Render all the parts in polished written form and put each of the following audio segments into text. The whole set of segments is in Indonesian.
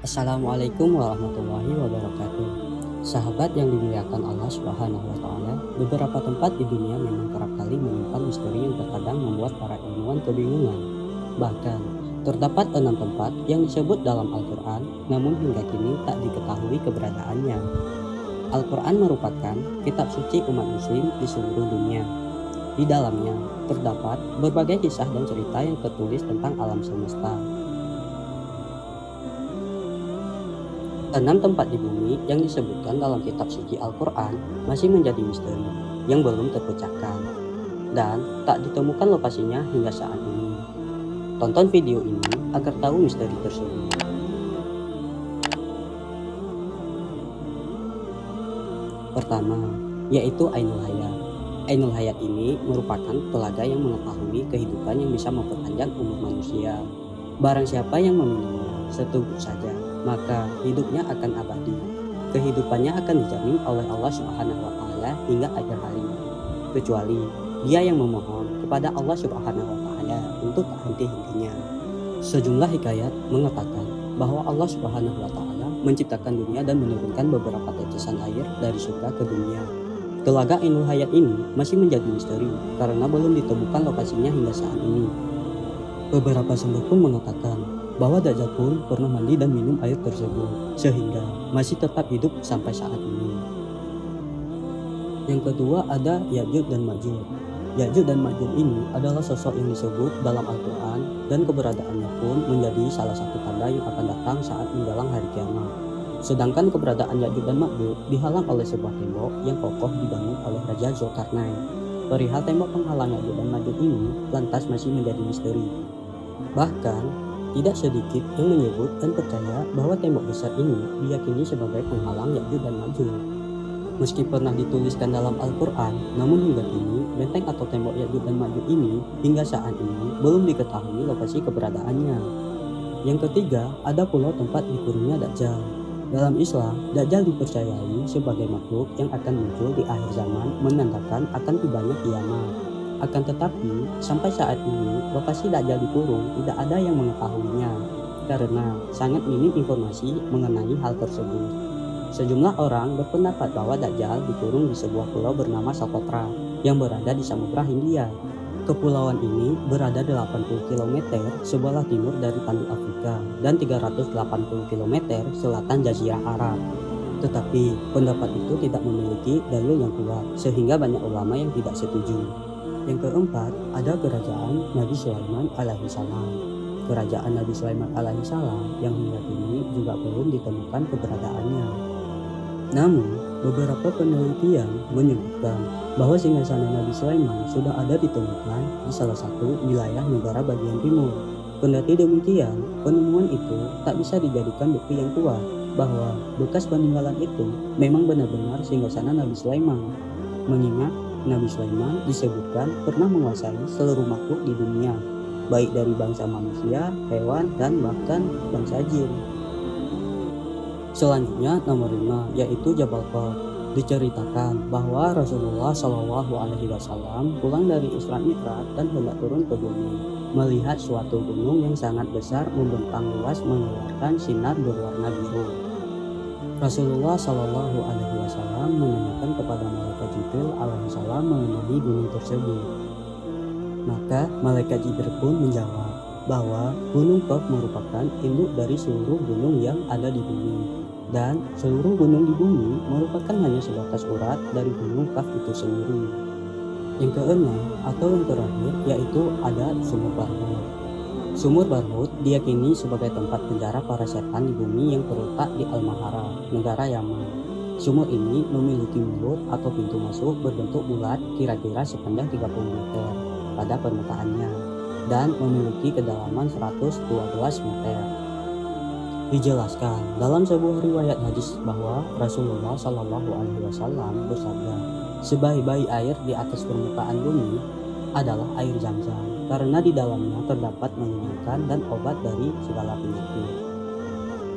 Assalamualaikum warahmatullahi wabarakatuh. Sahabat yang dimuliakan Allah Subhanahu wa taala, beberapa tempat di dunia memang kerap kali menyimpan misteri yang terkadang membuat para ilmuwan kebingungan. Bahkan, terdapat 6 tempat yang disebut dalam Al-Quran, namun hingga kini tak diketahui keberadaannya. Al-Quran merupakan kitab suci umat muslim di seluruh dunia. Di dalamnya terdapat berbagai kisah dan cerita yang tertulis tentang alam semesta. 6 tempat di bumi yang disebutkan dalam kitab suci Al-Quran masih menjadi misteri yang belum terpecahkan dan tak ditemukan lokasinya hingga saat ini. Tonton video ini agar tahu misteri tersebut. Pertama, yaitu Ainul Hayat. Ainul Hayat ini merupakan telaga yang mengetahui kehidupan yang bisa memperpanjang umur manusia. Barang siapa yang meminumnya seteguk saja, maka hidupnya akan abadi. Kehidupannya akan dijamin oleh Allah Subhanahu wa taala hingga akhir hari. Kecuali dia yang memohon kepada Allah Subhanahu wa taala untuk tak henti-hentinya. Sejumlah hikayat mengatakan bahwa Allah Subhanahu wa taala menciptakan dunia dan menurunkan beberapa tetesan air dari surga ke dunia. Telaga Ainul Hayat ini masih menjadi misteri karena belum ditemukan lokasinya hingga saat ini. Beberapa sumber pun mengatakan bahwa Dajjal pun pernah mandi dan minum air tersebut, sehingga masih tetap hidup sampai saat ini. Yang kedua ada Ya'juj dan Ma'juj. Ya'juj dan Ma'juj ini adalah sosok yang disebut dalam Al-Quran dan keberadaannya pun menjadi salah satu tanda yang akan datang saat menjelang hari kiamat. Sedangkan keberadaan Ya'juj dan Ma'juj dihalang oleh sebuah tembok yang kokoh dibangun oleh Raja Zulkarnain. Perihal tembok penghalang Ya'juj dan Ma'juj ini lantas masih menjadi misteri. Bahkan, tidak sedikit yang menyebut dan percaya bahwa tembok besar ini diyakini sebagai penghalang Ya'juj dan Ma'juj. Meski pernah dituliskan dalam Al-Quran, namun hingga kini benteng atau tembok Ya'juj dan Ma'juj ini hingga saat ini belum diketahui lokasi keberadaannya. Yang ketiga, ada pulau tempat dikurungnya Dajjal. Dalam Islam, Dajjal dipercayai sebagai makhluk yang akan muncul di akhir zaman menandakan akan tibanya kiamat. Akan tetapi, sampai saat ini, lokasi Dajjal dikurung tidak ada yang mengetahuinya, karena sangat minim informasi mengenai hal tersebut. Sejumlah orang berpendapat bahwa Dajjal dikurung di sebuah pulau bernama Socotra, yang berada di Samudra Hindia. Kepulauan ini berada 80 km sebelah timur dari Tanduk Afrika dan 380 km selatan Jazirah Arab. Tetapi, pendapat itu tidak memiliki dalil yang kuat, sehingga banyak ulama yang tidak setuju. Yang keempat, ada kerajaan Nabi Sulaiman alaihissalam. Kerajaan Nabi Sulaiman alaihissalam yang hingga kini juga belum ditemukan keberadaannya. Namun, beberapa penelitian menyebutkan bahwa singgasana Nabi Sulaiman sudah ada ditemukan di salah satu wilayah negara bagian timur. Kendati demikian, penemuan itu tak bisa dijadikan bukti yang kuat bahwa bekas peninggalan itu memang benar-benar singgasana Nabi Sulaiman. Mengingat Nabi Sulaiman disebutkan pernah menguasai seluruh makhluk di dunia, baik dari bangsa manusia, hewan, dan bahkan bangsa jin. Selanjutnya nomor 5 yaitu Jabal Qur. Diceritakan bahwa Rasulullah Shallallahu Alaihi Wasallam pulang dari Isra Mi'raj dan hendak turun ke bumi, melihat suatu gunung yang sangat besar membentang luas mengeluarkan sinar berwarna biru. Rasulullah Shallallahu Alaihi Wasallam menanyakan kepada malaikat Jibril alaihissalam mengenai gunung tersebut. Maka malaikat Jibril pun menjawab bahwa Gunung Qaf merupakan induk dari seluruh gunung yang ada di bumi, dan seluruh gunung di bumi merupakan hanya sebatas urat dari Gunung Qaf itu sendiri. Yang keenam atau yang terakhir yaitu ada Sumur Barhut. Sumur Barhut diyakini sebagai tempat penjara para setan di bumi yang terletak di Al-Mahara, negara Yaman. Sumur ini memiliki mulut atau pintu masuk berbentuk bulat kira-kira sepanjang 30 meter pada permukaannya dan memiliki kedalaman 112 meter. Dijelaskan dalam sebuah riwayat hadis bahwa Rasulullah Shallallahu Alaihi Wasallam bersabda, sebaik-baik air di atas permukaan bumi adalah air Zam-Zam, karena di dalamnya terdapat menyenangkan dan obat dari segala penyakit.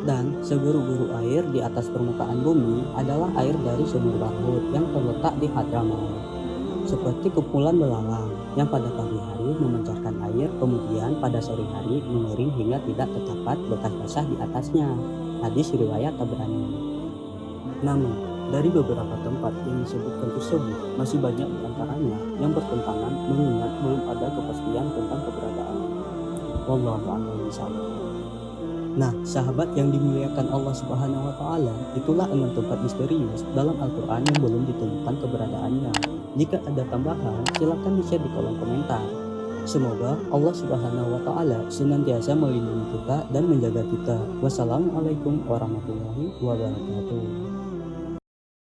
Dan seburuk-buruk air di atas permukaan bumi adalah air dari Sumur Barhut yang terletak di Hadramaut. Seperti kepulan belalang yang pada pagi hari memancarkan air, kemudian pada sore hari mengering hingga tidak terdapat bekas basah di atasnya. Hadis riwayat Tabrani. Namun, dari beberapa tempat yang disebutkan tersebut, masih banyak di antaranya yang bertentangan mengingat belum ada kepastian tentang keberadaannya. Wallahu a'lam bishawab. Nah, sahabat yang dimuliakan Allah Subhanahu wa taala, itulah 6 tempat misterius dalam Al-Qur'an yang belum ditemukan keberadaannya. Jika ada tambahan, silakan di-share di kolom komentar. Semoga Allah Subhanahu wa taala senantiasa melindungi kita dan menjaga kita. Wassalamualaikum warahmatullahi wabarakatuh.